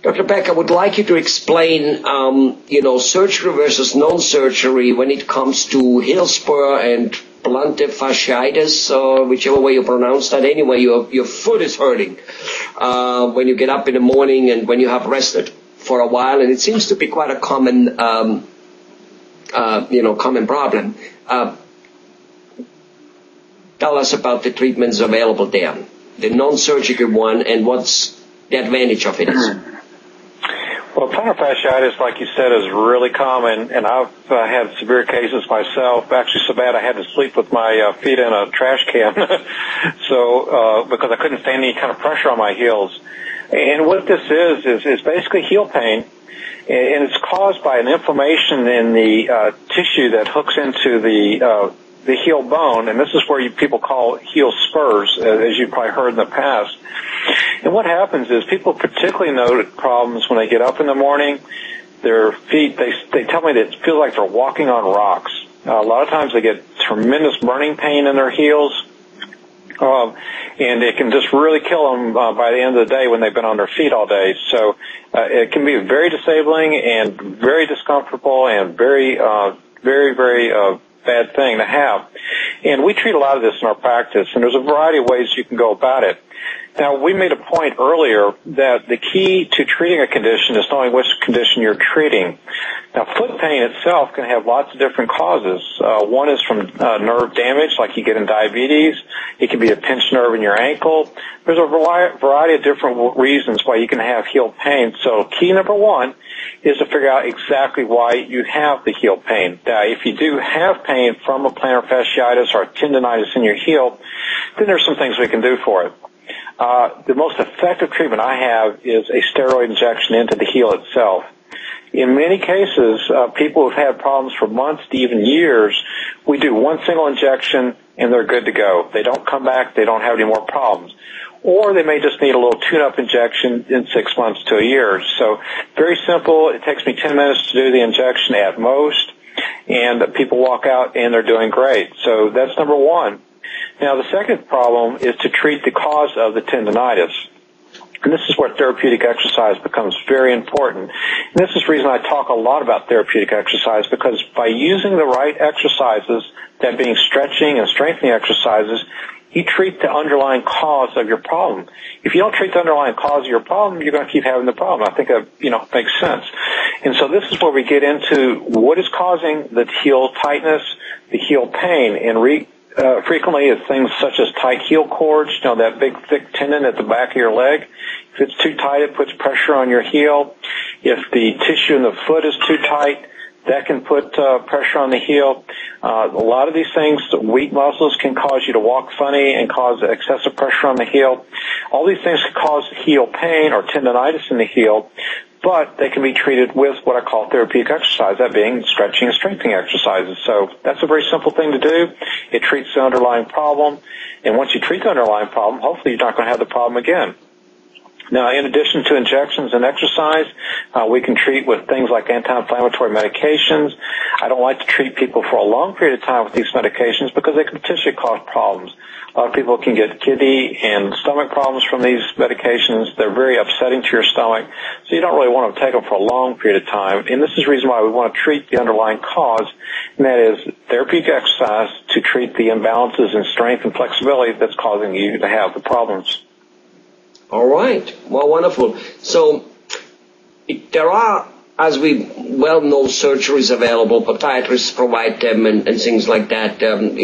Dr. Beck, I would like you to explain, surgery versus non-surgery when it comes to heel spur and plantar fasciitis, or whichever way you pronounce that. Anyway, your foot is hurting when you get up in the morning and when you have rested for a while, and it seems to be quite a common, common problem. Tell us about the treatments available there, the non-surgical one, and what's the advantage of it is. Well, plantar fasciitis, like you said, is really common, and I've had severe cases myself, actually so bad I had to sleep with my feet in a trash can, because I couldn't stand any kind of pressure on my heels. And what this is basically heel pain, and it's caused by an inflammation in the tissue that hooks into the heel bone, and this is where people call heel spurs, as you've probably heard in the past. And what happens is people particularly note problems when they get up in the morning. Their feet, they tell me that it feels like they're walking on rocks. A lot of times they get tremendous burning pain in their heels, and it can just really kill them by the end of the day when they've been on their feet all day. So it can be very disabling and very discomfortable and very, very, very bad thing to have. And we treat a lot of this in our practice, and there's a variety of ways you can go about it. Now, we made a point earlier that the key to treating a condition is knowing which condition you're treating. Now, foot pain itself can have lots of different causes. One is from nerve damage, like you get in diabetes. It can be a pinched nerve in your ankle. There's a variety of different reasons why you can have heel pain. So key number one is to figure out exactly why you have the heel pain. Now, if you do have pain from a plantar fasciitis or a tendonitis in your heel, then there's some things we can do for it. The most effective treatment I have is a steroid injection into the heel itself. In many cases, people who've had problems for months to even years, we do one single injection and they're good to go. They don't come back, they don't have any more problems. Or they may just need a little tune-up injection in 6 months to a year. So very simple. It takes me 10 minutes to do the injection at most, and people walk out and they're doing great. So that's number one. Now, the second problem is to treat the cause of the tendonitis. And this is where therapeutic exercise becomes very important. And this is the reason I talk a lot about therapeutic exercise, because by using the right exercises, that being stretching and strengthening exercises, you treat the underlying cause of your problem. If you don't treat the underlying cause of your problem, you're going to keep having the problem. I think that, makes sense. And so this is where we get into what is causing the heel tightness, the heel pain, and frequently it's things such as tight heel cords, that big thick tendon at the back of your leg. If it's too tight, it puts pressure on your heel. If the tissue in the foot is too tight, that can put pressure on the heel. A lot of these things, weak muscles can cause you to walk funny and cause excessive pressure on the heel. All these things can cause heel pain or tendonitis in the heel, but they can be treated with what I call therapeutic exercise, that being stretching and strengthening exercises. So that's a very simple thing to do. It treats the underlying problem, and once you treat the underlying problem, hopefully you're not going to have the problem again. Now, in addition to injections and exercise, we can treat with things like anti-inflammatory medications. I don't like to treat people for a long period of time with these medications because they can potentially cause problems. A lot of people can get kidney and stomach problems from these medications. They're very upsetting to your stomach, so you don't really want to take them for a long period of time. And this is the reason why we want to treat the underlying cause, and that is therapeutic exercise to treat the imbalances in strength and flexibility that's causing you to have the problems. All right. Well, wonderful. So there are, as we well know, surgeries available. Podiatrists provide them and things like that.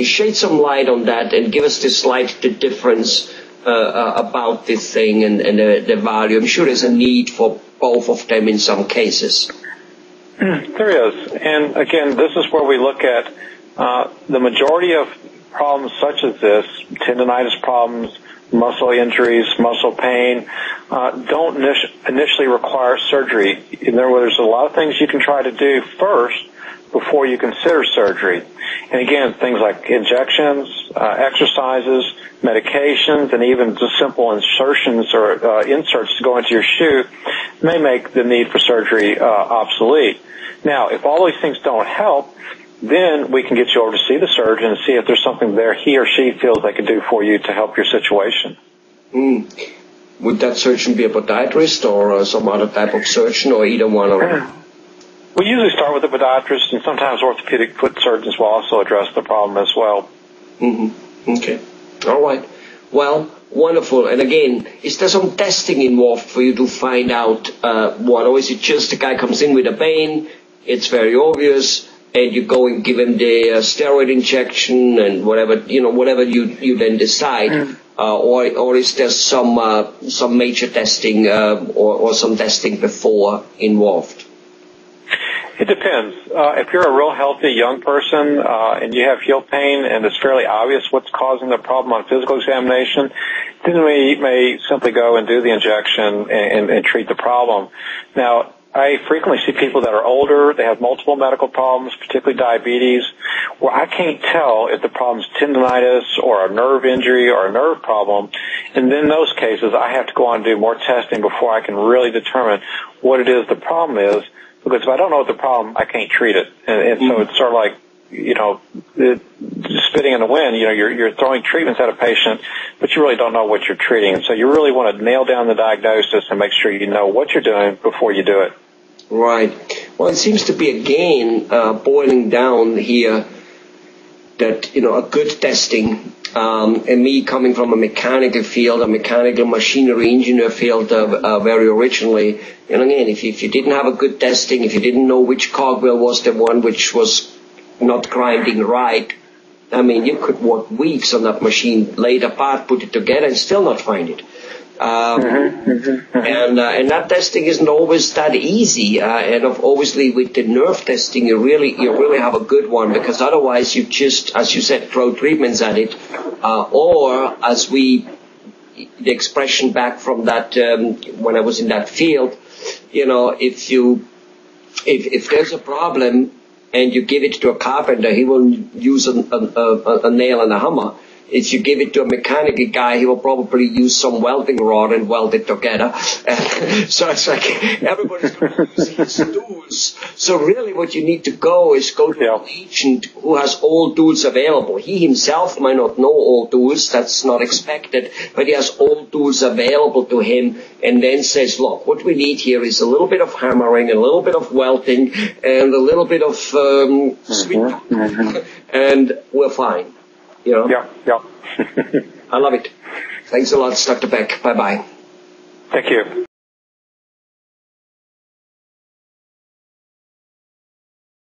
Shed some light on that and give us the difference about this thing and the value. I'm sure there's a need for both of them in some cases. There is. And, again, this is where we look at the majority of problems such as this, tendonitis problems, muscle injuries, muscle pain, don't initially require surgery. There's a lot of things you can try to do first before you consider surgery. And again, things like injections, exercises, medications, and even just simple insertions or inserts to go into your shoe may make the need for surgery obsolete. Now, if all these things don't help, then we can get you over to see the surgeon and see if there's something there he or she feels they can do for you to help your situation. Would that surgeon be a podiatrist or some other type of surgeon, or either one of them? We usually start with a podiatrist, and sometimes orthopedic foot surgeons will also address the problem as well. Mm-hmm. Okay. All right. Well, wonderful. And again, is there some testing involved for you to find out what, or is it just the guy comes in with a pain, it's very obvious, and you go and give him the steroid injection and whatever you then decide, or is there some major testing or some testing before involved? It depends. If you're a real healthy young person and you have heel pain and it's fairly obvious what's causing the problem on physical examination, then we may simply go and do the injection and treat the problem. Now, I frequently see people that are older, they have multiple medical problems, particularly diabetes, where I can't tell if the problem's tendinitis or a nerve injury or a nerve problem. And in those cases, I have to go on and do more testing before I can really determine what it is the problem is. Because if I don't know what the problem, I can't treat it. And so it's sort of like, spitting in the wind. You're throwing treatments at a patient, but you really don't know what you're treating. And so you really want to nail down the diagnosis and make sure you know what you're doing before you do it. Right. Well, it seems to be, again, boiling down here that, a good testing, and me coming from a mechanical field, a mechanical machinery engineer field very originally, and again, if you didn't have a good testing, if you didn't know which cogwheel was the one which was not grinding right, I mean, you could work weeks on that machine, lay it apart, put it together, and still not find it. And that testing isn't always that easy. And obviously with the nerve testing, you really have a good one, because otherwise you just, as you said, throw treatments at it, or as the expression back from that when I was in that field, if there's a problem and you give it to a carpenter, he will use a nail and a hammer. If you give it to a mechanical guy, he will probably use some welding rod and weld it together. So it's like everybody's going to use his tools. So really what you need to go is go to an agent who has all tools available. He himself might not know all tools. That's not expected. But he has all tools available to him, and then says, look, what we need here is a little bit of hammering, a little bit of welding, and a little bit of sweet, and we're fine. Yeah. I love it. Thanks a lot, Dr. Beck. Bye-bye. Thank you.